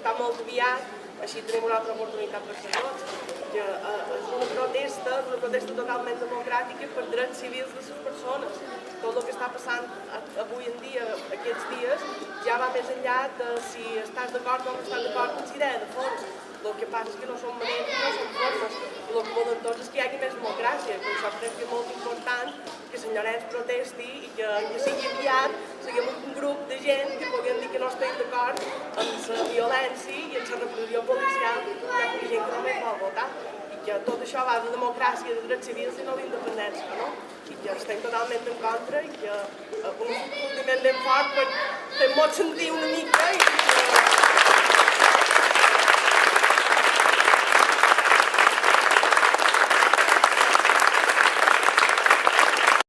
està molt aviat, així tenim una altra oportunitat per fer tots. És una protesta totalment democràtica per drets civils de les persones. Tot el que està passant avui en dia, aquests dies, ja va més enllà de si estàs d'acord o no estàs d'acord amb la idea de fons. El que passa és que no són maneres, no són formes. I el que volen tots és que hi hagi més democràcia. Per això crec que és molt important que el Llorenç protesti i que sigui aviat, siguem un grup de gent que puguem dir que no estem d'acord amb la violència i amb la repressió policial cap a gent que només vol votar. I que tot això va de democràcia, de drets civils i no d'independència, no? I que estem totalment en contra i que un sentiment ben fort per fer-nos sentir una mica i